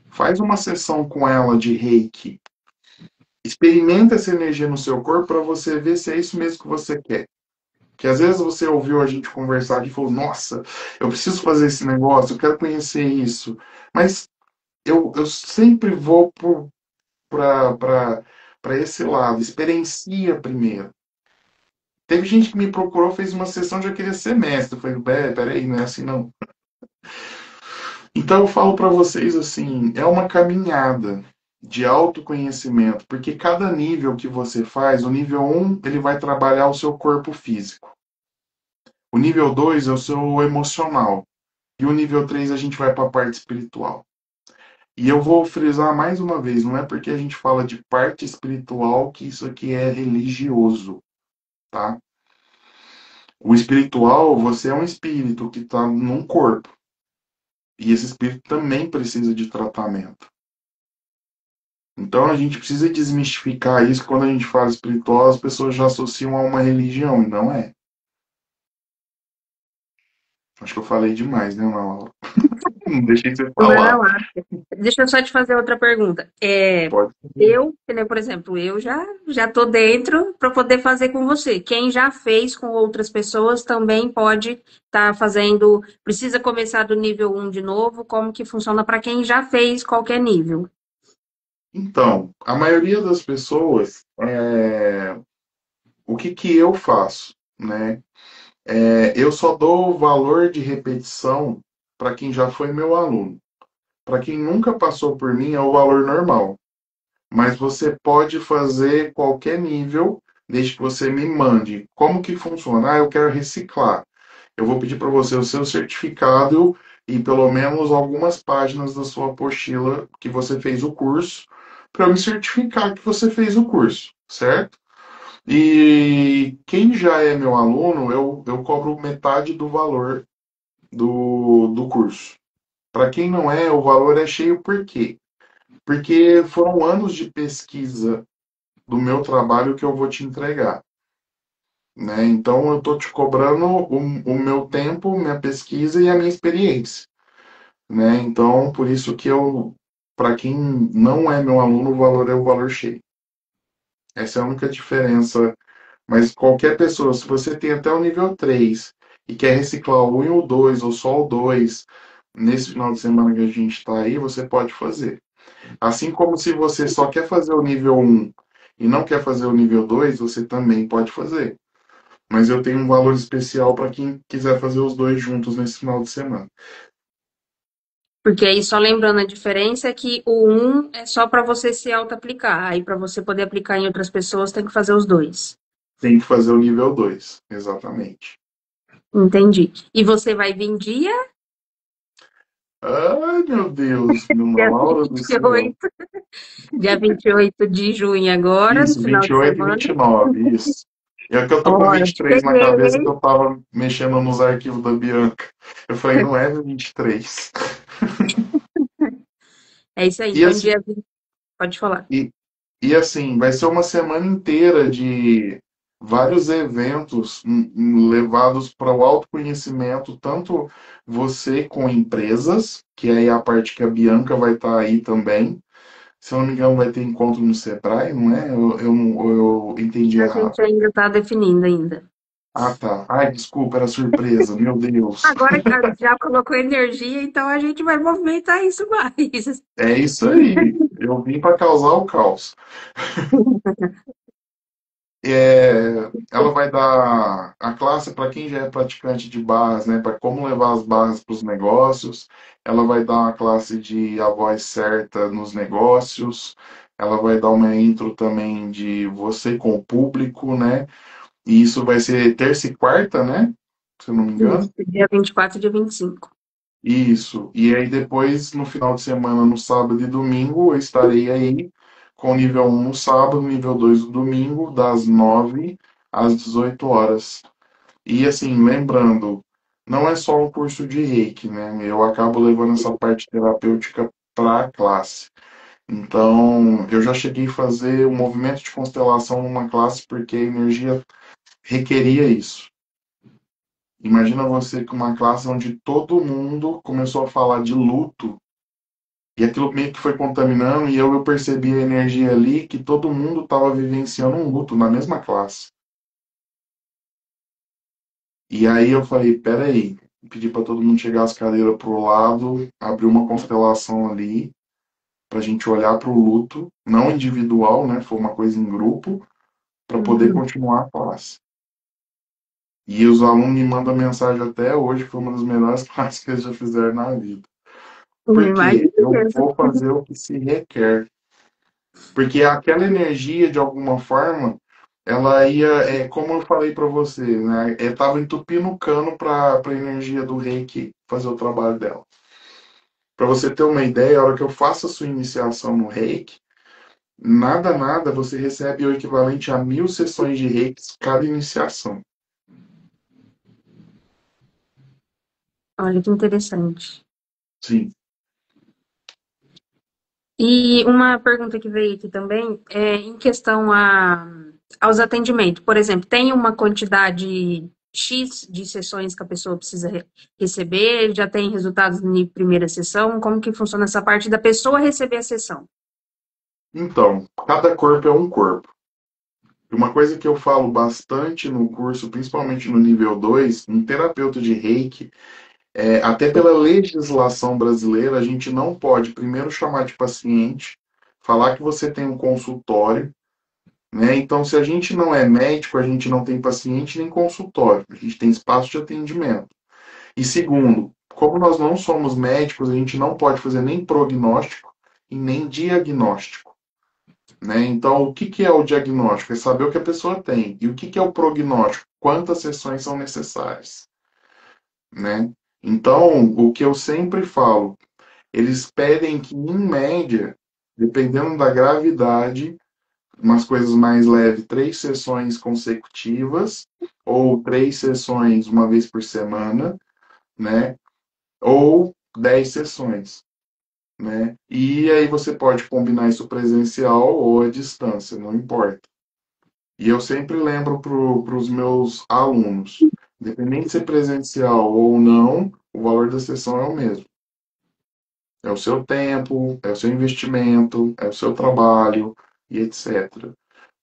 Faz uma sessão com ela de reiki. Experimenta essa energia no seu corpo para você ver se é isso mesmo que você quer. Que às vezes você ouviu a gente conversar e falou, nossa, eu preciso fazer esse negócio, eu quero conhecer isso. Mas eu sempre vou para esse lado, experiencia primeiro. Teve gente que me procurou, fez uma sessão, já queria ser mestre. Eu falei, peraí, não é assim não. Então eu falo para vocês assim, é uma caminhada de autoconhecimento, porque cada nível que você faz, o nível um ele vai trabalhar o seu corpo físico. O nível 2 é o seu emocional. E o nível 3 a gente vai para a parte espiritual. E eu vou frisar mais uma vez, não é porque a gente fala de parte espiritual que isso aqui é religioso, tá? O espiritual, você é um espírito que está num corpo. E esse espírito também precisa de tratamento. Então a gente precisa desmistificar isso. Quando a gente fala espiritual, as pessoas já associam a uma religião, e não é. Acho que eu falei demais, né, Laura? Não deixei você falar. Não, deixa eu só te fazer outra pergunta. Pode. Que nem, por exemplo, eu já tô dentro para poder fazer com você. Quem já fez com outras pessoas também pode estar fazendo. Precisa começar do nível um de novo? Como que funciona para quem já fez qualquer nível? Então, a maioria das pessoas, o que que eu faço, né? Eu só dou o valor de repetição para quem já foi meu aluno. Para quem nunca passou por mim, é o valor normal. Mas você pode fazer qualquer nível, desde que você me mande. Como que funciona? Ah, eu quero reciclar. Eu vou pedir para você o seu certificado e pelo menos algumas páginas da sua apostila que você fez o curso, para eu me certificar que você fez o curso, certo? E quem já é meu aluno, eu cobro metade do valor do curso. Para quem não é, o valor é cheio por quê? Porque foram anos de pesquisa do meu trabalho que eu vou te entregar, né? Então eu estou te cobrando o meu tempo, minha pesquisa e a minha experiência, né? Então por isso que para quem não é meu aluno, o valor é o valor cheio. Essa é a única diferença. Mas qualquer pessoa, se você tem até o nível 3 e quer reciclar o 1 e o 2 ou só o 2 nesse final de semana que a gente está aí, você pode fazer. Assim como se você só quer fazer o nível 1 e não quer fazer o nível 2, você também pode fazer. Mas eu tenho um valor especial para quem quiser fazer os dois juntos nesse final de semana. Porque aí, só lembrando, a diferença é que o um é só para você se auto-aplicar. Aí, para você poder aplicar em outras pessoas, tem que fazer os dois. Tem que fazer o nível 2, exatamente. Entendi. E você vai vir dia? Ai, meu Deus, Dona Dia Laura do céu. 28, dia 28 de junho agora, no Isso, final de 28 e semana. 29, isso. É que eu tô com Olha, te 23 na peguei, cabeça que hein? eu tava mexendo nos arquivos da Bianca. Eu falei, não é 23. É isso aí. E Então, assim, dia 20, pode falar. e, e assim, vai ser uma semana inteira de vários eventos levados para o autoconhecimento, tanto você com empresas, que aí é a parte que a Bianca vai estar aí também. Se eu não me engano, vai ter encontro no Sebrae, não é? Eu entendi A errado. gente ainda está definindo ainda. Ah, tá. Ai, desculpa, era surpresa. Meu Deus. Agora que já colocou energia, então a gente vai movimentar isso mais. É isso aí. Eu vim para causar o caos. Ela vai dar a classe para quem já é praticante de barras, né? Para como levar as barras para os negócios. Ela vai dar uma classe de a voz certa nos negócios. Ela vai dar uma intro também de você com o público, né? E isso vai ser terça e quarta, né? Se eu não me engano. Isso, dia 24 e dia 25. Isso. E aí depois, no final de semana, no sábado e domingo, eu estarei aí com o nível 1 no sábado, nível 2 no domingo, das 9 às 18 horas. E assim, lembrando, não é só um curso de reiki, né? Eu acabo levando essa parte terapêutica para a classe. Então, eu já cheguei a fazer um movimento de constelação numa classe porque a energia requeria isso. Imagina você com uma classe onde todo mundo começou a falar de luto e aquilo meio que foi contaminando e eu percebi a energia ali que todo mundo estava vivenciando um luto na mesma classe. E aí eu falei, peraí, pedi para todo mundo chegar as cadeiras pro lado, abrir uma constelação ali para a gente olhar para o luto, não individual, né? Foi uma coisa em grupo para poder Uhum. continuar a classe. E os alunos me mandam mensagem até hoje, foi uma das melhores classes que eles já fizeram na vida. Porque Imagina eu mesmo. vou fazer o que se requer. Porque aquela energia, de alguma forma, ela ia, como eu falei para você, né? Tava entupindo o cano para a energia do reiki fazer o trabalho dela. Para você ter uma ideia, a hora que eu faço a sua iniciação no reiki, nada, nada, você recebe o equivalente a 1.000 sessões de reiki cada iniciação. Olha que interessante. Sim. E uma pergunta que veio aqui também é em questão aos atendimentos. Por exemplo, tem uma quantidade X de sessões que a pessoa precisa receber? Já tem resultados na primeira sessão? Como que funciona essa parte da pessoa receber a sessão? Então, cada corpo é um corpo. E uma coisa que eu falo bastante no curso, principalmente no nível 2, um terapeuta de reiki, até pela legislação brasileira, a gente não pode primeiro chamar de paciente, falar que você tem um consultório, né? Então, se a gente não é médico, a gente não tem paciente nem consultório, a gente tem espaço de atendimento. E segundo, como nós não somos médicos, a gente não pode fazer nem prognóstico e nem diagnóstico, né? Então, o que que é o diagnóstico? É saber o que a pessoa tem. E o que que é o prognóstico? Quantas sessões são necessárias, né? Então, o que eu sempre falo, eles pedem que, em média, dependendo da gravidade, umas coisas mais leves, 3 sessões consecutivas, ou 3 sessões uma vez por semana, né? Ou 10 sessões, né? E aí você pode combinar isso presencial ou à distância, não importa. E eu sempre lembro para os meus alunos, independente de ser presencial ou não, o valor da sessão é o mesmo. É o seu tempo, é o seu investimento, é o seu trabalho e etc.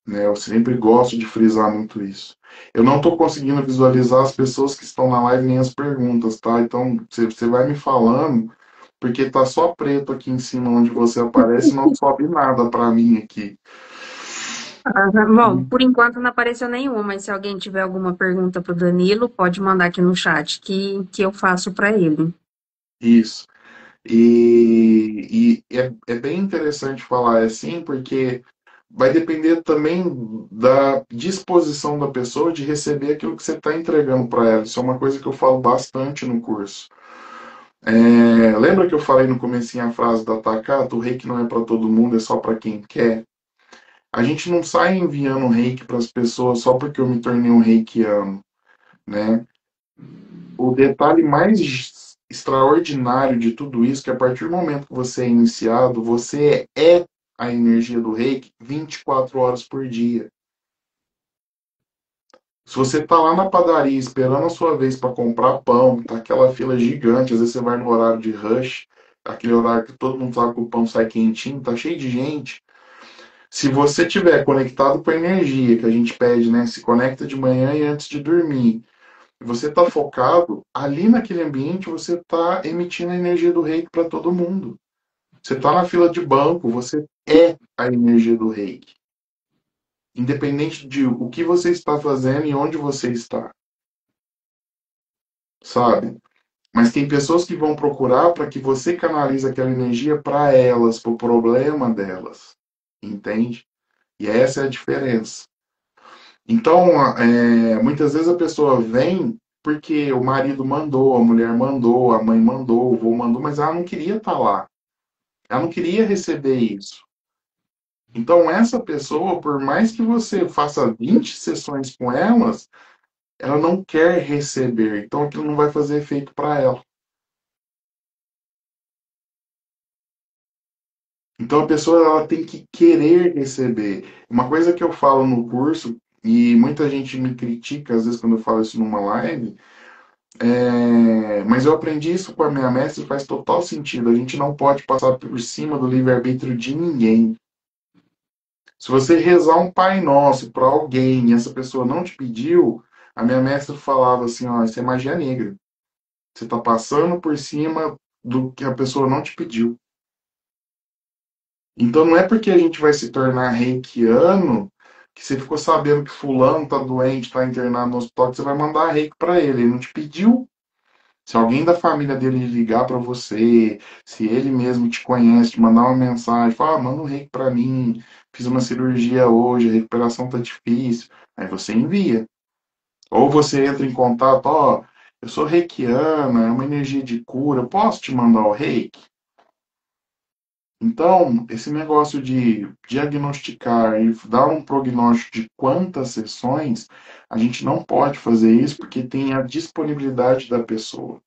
Né? Eu sempre gosto de frisar muito isso. Eu não estou conseguindo visualizar as pessoas que estão na live nem as perguntas, tá? Então você vai me falando, porque tá só preto aqui em cima onde você aparece e não sobe nada para mim aqui. Bom, por enquanto não apareceu nenhuma, mas se alguém tiver alguma pergunta para o Danilo, pode mandar aqui no chat que eu faço para ele. Isso. E é bem interessante falar assim, porque vai depender também da disposição da pessoa de receber aquilo que você está entregando para ela. Isso é uma coisa que eu falo bastante no curso. Lembra que eu falei no comecinho a frase da Takata, o reiki não é para todo mundo, é só para quem quer? A gente não sai enviando reiki para as pessoas só porque eu me tornei um reikiano, né? O detalhe mais extraordinário de tudo isso é que a partir do momento que você é iniciado, você é a energia do reiki 24 horas por dia. Se você tá lá na padaria esperando a sua vez para comprar pão, tá aquela fila gigante, às vezes você vai no horário de rush, aquele horário que todo mundo sabe que o pão sai quentinho, tá cheio de gente. Se você tiver conectado com a energia que a gente pede, né? Se conecta de manhã e antes de dormir. Você tá focado, ali naquele ambiente você tá emitindo a energia do reiki para todo mundo. Você tá na fila de banco, você é a energia do reiki. Independente de o que você está fazendo e onde você está, sabe? Mas tem pessoas que vão procurar para que você canalize aquela energia para elas, para o problema delas. Entende? E essa é a diferença. Então, muitas vezes a pessoa vem porque o marido mandou, a mulher mandou, a mãe mandou, o avô mandou, mas ela não queria estar lá. Ela não queria receber isso. Então, essa pessoa, por mais que você faça 20 sessões com elas, ela não quer receber. Então, aquilo não vai fazer efeito para ela. Então a pessoa ela tem que querer receber. Uma coisa que eu falo no curso, e muita gente me critica às vezes quando eu falo isso numa live, mas eu aprendi isso com a minha mestra e faz total sentido. A gente não pode passar por cima do livre-arbítrio de ninguém. Se você rezar um Pai Nosso para alguém e essa pessoa não te pediu, a minha mestra falava assim, ó, isso é magia negra. Você está passando por cima do que a pessoa não te pediu. Então não é porque a gente vai se tornar reikiano que você ficou sabendo que fulano tá doente, tá internado no hospital, que você vai mandar reiki para ele. Ele não te pediu. Se alguém da família dele ligar para você, se ele mesmo te conhece, te mandar uma mensagem, falar, ah, manda um reiki para mim, fiz uma cirurgia hoje, a recuperação tá difícil. Aí você envia. Ou você entra em contato, ó, eu sou reikiana, é uma energia de cura, posso te mandar o reiki? Então, esse negócio de diagnosticar e dar um prognóstico de quantas sessões, a gente não pode fazer isso porque tem a disponibilidade da pessoa.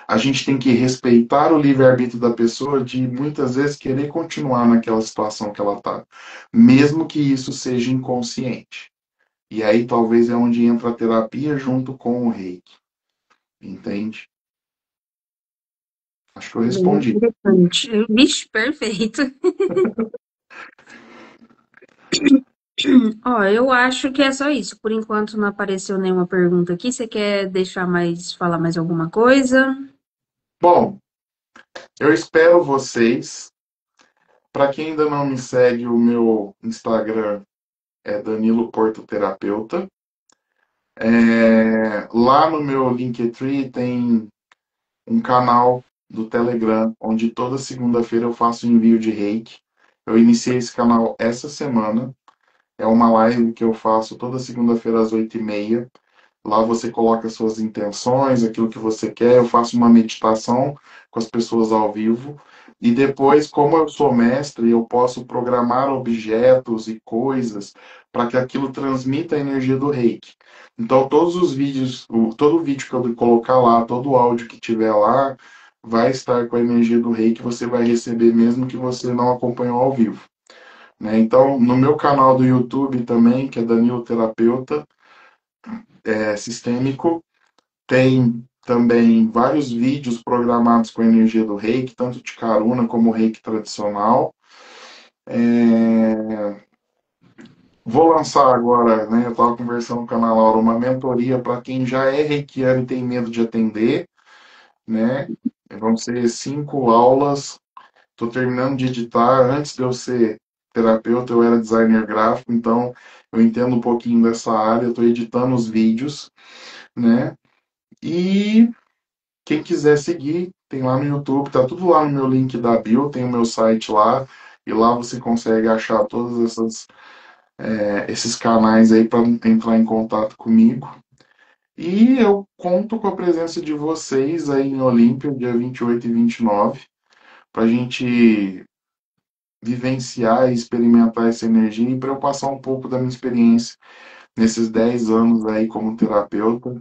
A gente tem que respeitar o livre-arbítrio da pessoa de muitas vezes querer continuar naquela situação que ela está, mesmo que isso seja inconsciente. E aí talvez é onde entra a terapia junto com o reiki, entende? Acho que eu Bem respondi. interessante. Vixe, perfeito. Ó, eu acho que é só isso. Por enquanto não apareceu nenhuma pergunta aqui. Você quer deixar mais, falar mais alguma coisa? Bom, eu espero vocês. Para quem ainda não me segue, o meu Instagram é Danilo Porto Terapeuta. Lá no meu Linktree tem um canal do Telegram, onde toda segunda-feira eu faço envio de reiki. Eu iniciei esse canal essa semana. É uma live que eu faço toda segunda-feira às 8h30. Lá você coloca suas intenções, aquilo que você quer. Eu faço uma meditação com as pessoas ao vivo. E depois, como eu sou mestre, eu posso programar objetos e coisas para que aquilo transmita a energia do reiki. Então, todos os vídeos, todo vídeo que eu colocar lá, todo o áudio que tiver lá, vai estar com a energia do reiki, você vai receber mesmo que você não acompanhou ao vivo. Né? Então, no meu canal do YouTube também, que é Danilo Terapeuta, sistêmico, tem também vários vídeos programados com a energia do reiki, tanto de Karuna como reiki tradicional. Vou lançar agora, né? Eu estava conversando com a Ana Laura, uma mentoria para quem já é reikiano e tem medo de atender, né? Vão ser 5 aulas. Estou terminando de editar. Antes de eu ser terapeuta, eu era designer gráfico, então eu entendo um pouquinho dessa área. Estou editando os vídeos, né? E quem quiser seguir, tem lá no YouTube, tá tudo lá no meu link da bio, tem o meu site lá, e lá você consegue achar todos esses canais aí para entrar em contato comigo. E eu conto com a presença de vocês aí em Olímpia, dia 28 e 29, para a gente vivenciar e experimentar essa energia e para eu passar um pouco da minha experiência nesses 10 anos aí como terapeuta.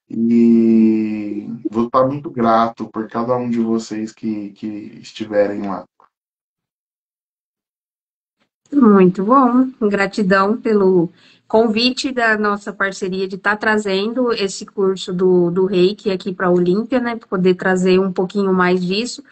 E vou estar muito grato por cada um de vocês que estiverem lá. Muito bom. Gratidão pelo convite da nossa parceria de estar trazendo esse curso do Reiki aqui para a Olímpia, né? Para poder trazer um pouquinho mais disso.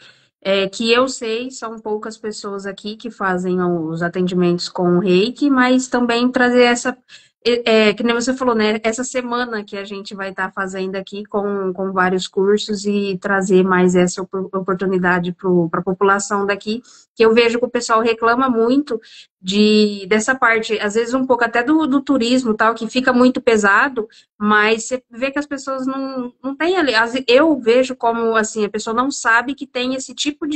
Que eu sei, são poucas pessoas aqui que fazem os atendimentos com o Reiki, mas também trazer essa, que nem você falou, né? Essa semana que a gente vai estar fazendo aqui com vários cursos e trazer mais essa oportunidade para a população daqui, que eu vejo que o pessoal reclama muito dessa parte, às vezes um pouco até do turismo tal, que fica muito pesado, mas você vê que as pessoas não têm ali. Eu vejo como assim, a pessoa não sabe que tem esse tipo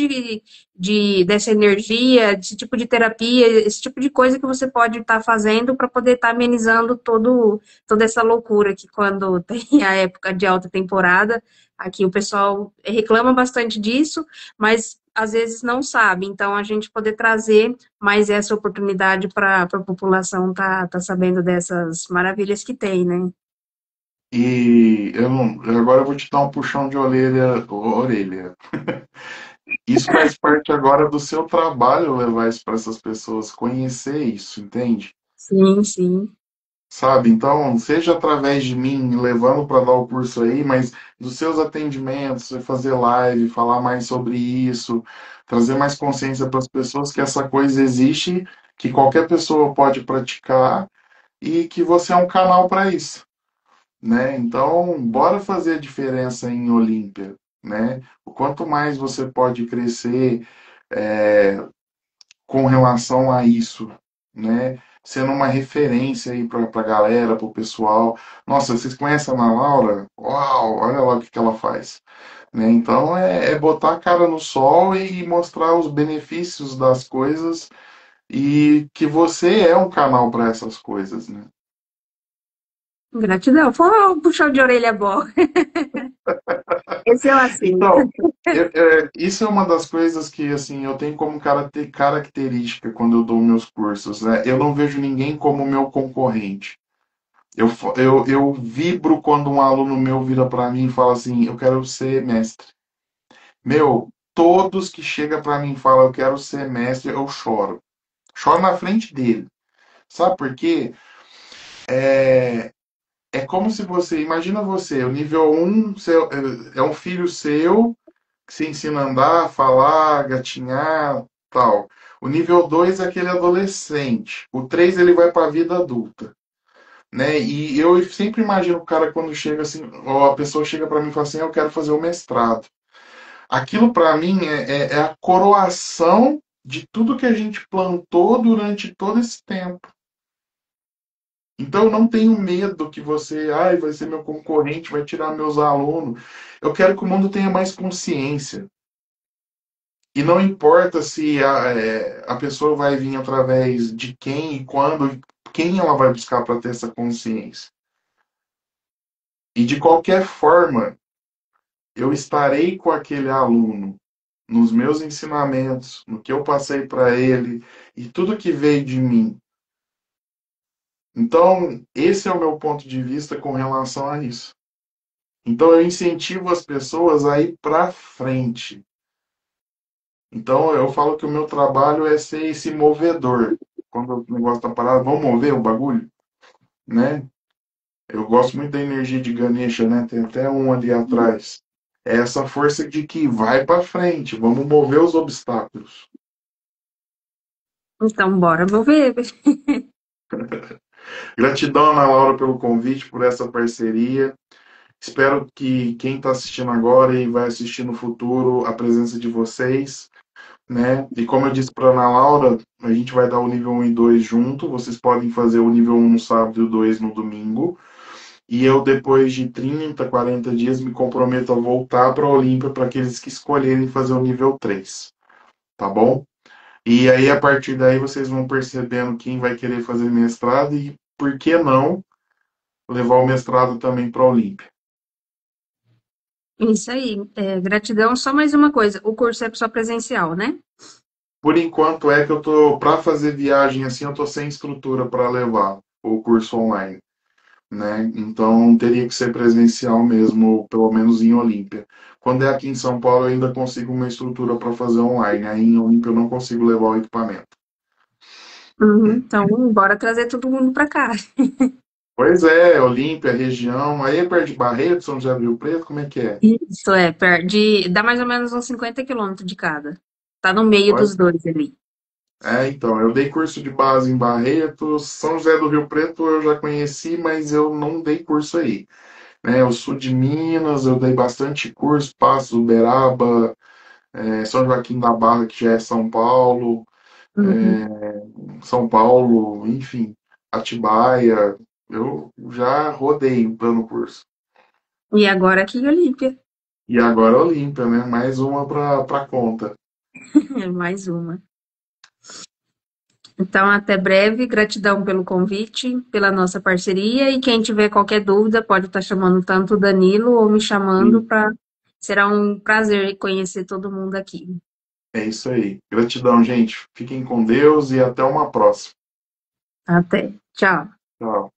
dessa energia, esse tipo de terapia, esse tipo de coisa que você pode estar fazendo para poder estar amenizando toda essa loucura que quando tem a época de alta temporada, aqui o pessoal reclama bastante disso, mas às vezes não sabe. Então, a gente poder trazer mais essa oportunidade para a população tá sabendo dessas maravilhas que tem, né? E eu não, agora eu vou te dar um puxão de orelha. Isso faz parte agora do seu trabalho levar isso para essas pessoas, conhecer isso, entende? Sim, sim. Sabe? Então, seja através de mim, levando para dar o curso aí, mas dos seus atendimentos, você fazer live, falar mais sobre isso, trazer mais consciência para as pessoas que essa coisa existe, que qualquer pessoa pode praticar e que você é um canal para isso, né? Então, bora fazer a diferença em Olímpia, né? O quanto mais você pode crescer, é, com relação a isso, né? Sendo uma referência aí para a galera, para o pessoal. Nossa, vocês conhecem a Ana Laura? Uau, olha lá o que ela faz. Né? Então é botar a cara no sol e mostrar os benefícios das coisas e que você é um canal para essas coisas, né? Gratidão. Foi um puxão de orelha bom. Esse eu aceito. Então, isso é uma das coisas que assim eu tenho como característica quando eu dou meus cursos, né? Eu não vejo ninguém como meu concorrente. Eu vibro quando um aluno meu vira para mim e fala assim: eu quero ser mestre. Meu, todos que chegam para mim e falam: eu quero ser mestre, eu choro. Choro na frente dele. Sabe por quê? É como se você, imagina você, o nível um é um filho seu que se ensina a andar, falar, gatinhar, tal. O nível 2 é aquele adolescente. O 3 ele vai para a vida adulta. Né? E eu sempre imagino o cara quando chega assim, ou a pessoa chega para mim e fala assim, eu quero fazer o mestrado. Aquilo para mim é a coroação de tudo que a gente plantou durante todo esse tempo. Então eu não tenho medo que você, ai, vai ser meu concorrente, vai tirar meus alunos. Eu quero que o mundo tenha mais consciência. E não importa se a pessoa vai vir através de quem e quando, quem ela vai buscar para ter essa consciência. E de qualquer forma, eu estarei com aquele aluno nos meus ensinamentos, no que eu passei para ele e tudo que veio de mim. Então, esse é o meu ponto de vista com relação a isso. Então, eu incentivo as pessoas a ir para frente. Então, eu falo que o meu trabalho é ser esse movedor. Quando o negócio está parado, vamos mover o bagulho, né? Eu gosto muito da energia de Ganesha, né? Tem até um ali atrás. É essa força de que vai para frente, vamos mover os obstáculos. Então, bora mover. Gratidão, Ana Laura, pelo convite, por essa parceria. Espero que quem está assistindo agora e vai assistir no futuro, a presença de vocês, né? E como eu disse para Ana Laura, a gente vai dar o nível 1 e 2 junto. Vocês podem fazer o nível 1 no sábado e o 2 no domingo. E eu, depois de 30, 40 dias, me comprometo a voltar para a Olímpia para aqueles que escolherem fazer o nível 3. Tá bom? E aí, a partir daí, vocês vão percebendo quem vai querer fazer mestrado e, por que não, levar o mestrado também para a Olímpia. Isso aí. Gratidão. Só mais uma coisa. O curso é só presencial, né? Por enquanto é que eu tô para fazer viagem assim, eu tô sem estrutura para levar o curso online, né? Então teria que ser presencial mesmo, pelo menos em Olímpia. Quando é aqui em São Paulo, eu ainda consigo uma estrutura para fazer online. Aí em Olímpia eu não consigo levar o equipamento. Uhum. Então, bora trazer todo mundo pra cá. Pois é, Olímpia, região, aí é perto de Barreto, São José do Rio Preto, como é que é? Isso dá mais ou menos uns 50 quilômetros de cada. Tá no meio Olha, dos dois ali. então, eu dei curso de base em Barreto, São José do Rio Preto eu já conheci, mas eu não dei curso aí. Né? Eu sou de Minas, eu dei bastante curso, Passos, Uberaba, São Joaquim da Barra, que já é São Paulo, Uhum. São Paulo, enfim, Atibaia. Eu já rodei dando curso. E agora aqui em Olímpia. E agora Olímpia, né? Mais uma para conta. Mais uma. Então, até breve. Gratidão pelo convite, pela nossa parceria. E quem tiver qualquer dúvida, pode estar chamando tanto o Danilo ou me chamando E para. Será um prazer conhecer todo mundo aqui. é isso aí. Gratidão, gente. Fiquem com Deus e até uma próxima. Até. Tchau. Tchau.